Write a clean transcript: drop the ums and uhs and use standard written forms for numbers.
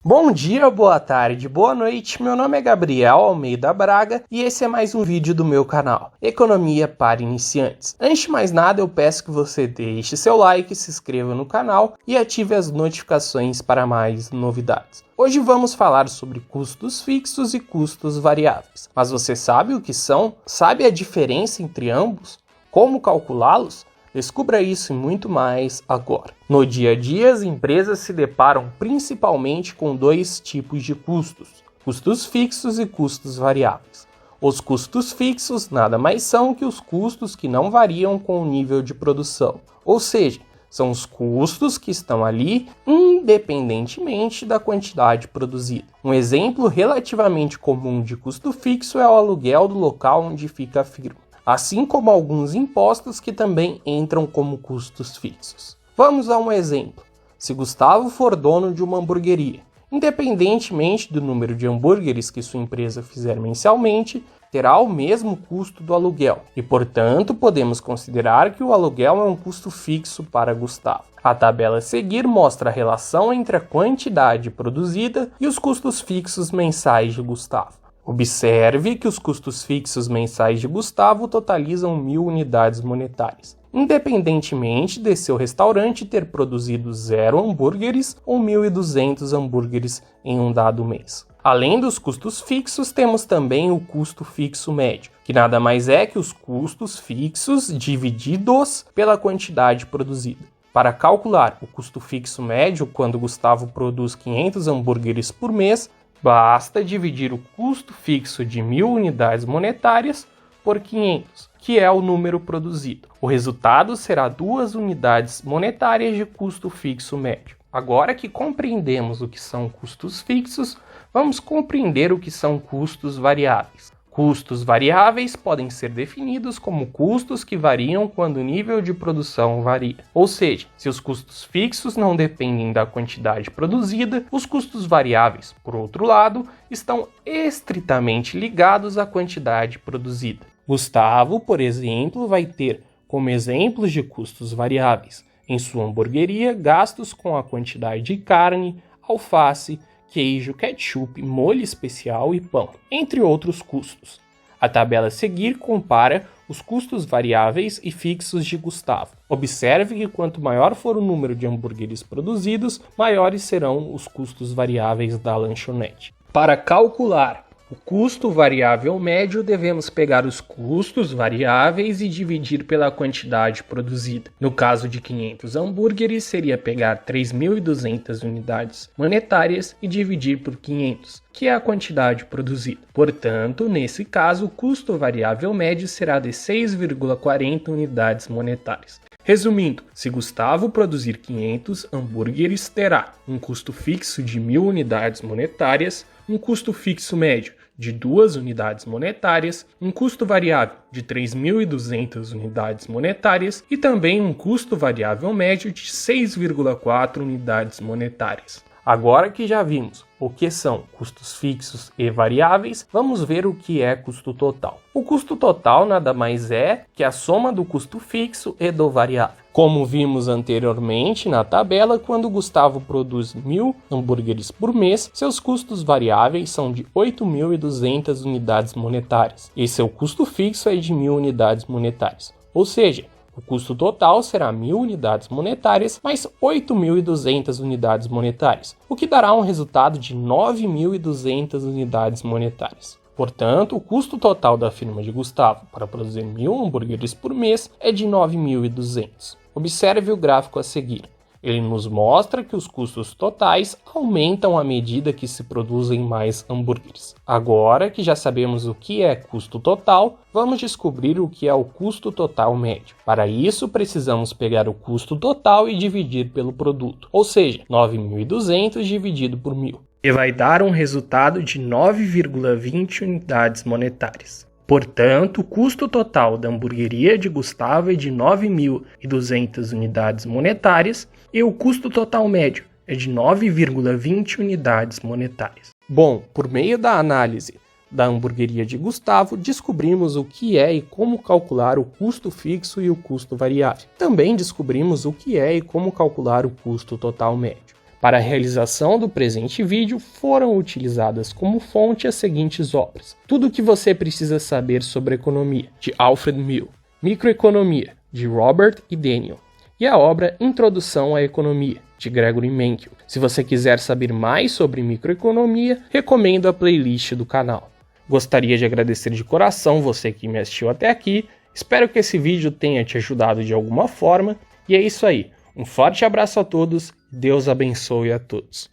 Bom dia, boa tarde, boa noite, meu nome é Gabriel Almeida Braga e esse é mais um vídeo do meu canal, Economia para Iniciantes. Antes de mais nada, eu peço que você deixe seu like, se inscreva no canal e ative as notificações para mais novidades. Hoje vamos falar sobre custos fixos e custos variáveis. Mas você sabe o que são? Sabe a diferença entre ambos? Como calculá-los? Descubra isso e muito mais agora. No dia a dia, as empresas se deparam principalmente com dois tipos de custos: custos fixos e custos variáveis. Os custos fixos nada mais são que os custos que não variam com o nível de produção, ou seja, são os custos que estão ali independentemente da quantidade produzida. Um exemplo relativamente comum de custo fixo é o aluguel do local onde fica a firma, assim como alguns impostos que também entram como custos fixos. Vamos a um exemplo. Se Gustavo for dono de uma hamburgueria, independentemente do número de hambúrgueres que sua empresa fizer mensalmente, terá o mesmo custo do aluguel e, portanto, podemos considerar que o aluguel é um custo fixo para Gustavo. A tabela a seguir mostra a relação entre a quantidade produzida e os custos fixos mensais de Gustavo. Observe que os custos fixos mensais de Gustavo totalizam 1.000 unidades monetárias, independentemente de seu restaurante ter produzido 0 hambúrgueres ou 1.200 hambúrgueres em um dado mês. Além dos custos fixos, temos também o custo fixo médio, que nada mais é que os custos fixos divididos pela quantidade produzida. Para calcular o custo fixo médio, quando Gustavo produz 500 hambúrgueres por mês, basta dividir o custo fixo de 1.000 unidades monetárias por 500, que é o número produzido. O resultado será 2 unidades monetárias de custo fixo médio. Agora que compreendemos o que são custos fixos, vamos compreender o que são custos variáveis. Custos variáveis podem ser definidos como custos que variam quando o nível de produção varia. Ou seja, se os custos fixos não dependem da quantidade produzida, os custos variáveis, por outro lado, estão estritamente ligados à quantidade produzida. Gustavo, por exemplo, vai ter como exemplos de custos variáveis em sua hamburgueria gastos com a quantidade de carne, alface, queijo, ketchup, molho especial e pão, entre outros custos. A tabela a seguir compara os custos variáveis e fixos de Gustavo. Observe que quanto maior for o número de hambúrgueres produzidos, maiores serão os custos variáveis da lanchonete. Para calcular o custo variável médio, devemos pegar os custos variáveis e dividir pela quantidade produzida. No caso de 500 hambúrgueres, seria pegar 3.200 unidades monetárias e dividir por 500, que é a quantidade produzida. Portanto, nesse caso, o custo variável médio será de 6,40 unidades monetárias. Resumindo, se Gustavo produzir 500 hambúrgueres, terá um custo fixo de 1.000 unidades monetárias, um custo fixo médio de 2 unidades monetárias, um custo variável de 3.200 unidades monetárias e também um custo variável médio de 6,4 unidades monetárias. Agora que já vimos o que são custos fixos e variáveis, vamos ver o que é custo total. O custo total nada mais é que a soma do custo fixo e do variável. Como vimos anteriormente na tabela, quando Gustavo produz 1.000 hambúrgueres por mês, seus custos variáveis são de 8.200 unidades monetárias e seu custo fixo é de 1.000 unidades monetárias. Ou seja, o custo total será 1.000 unidades monetárias mais 8.200 unidades monetárias, o que dará um resultado de 9.200 unidades monetárias. Portanto, o custo total da firma de Gustavo para produzir 1.000 hambúrgueres por mês é de 9.200. Observe o gráfico a seguir. Ele nos mostra que os custos totais aumentam à medida que se produzem mais hambúrgueres. Agora que já sabemos o que é custo total, vamos descobrir o que é o custo total médio. Para isso, precisamos pegar o custo total e dividir pelo produto, ou seja, 9.200 dividido por 1.000, e vai dar um resultado de 9,20 unidades monetárias. Portanto, o custo total da hamburgueria de Gustavo é de 9.200 unidades monetárias e o custo total médio é de 9,20 unidades monetárias. Bom, por meio da análise da hamburgueria de Gustavo, descobrimos o que é e como calcular o custo fixo e o custo variável. Também descobrimos o que é e como calcular o custo total médio. Para a realização do presente vídeo foram utilizadas como fonte as seguintes obras: Tudo o que você precisa saber sobre economia, de Alfred Mill, Microeconomia, de Robert e Daniel, e a obra Introdução à Economia, de Gregory Menkel. Se você quiser saber mais sobre microeconomia, recomendo a playlist do canal. Gostaria de agradecer de coração você que me assistiu até aqui, espero que esse vídeo tenha te ajudado de alguma forma, e é isso aí. Um forte abraço a todos, Deus abençoe a todos.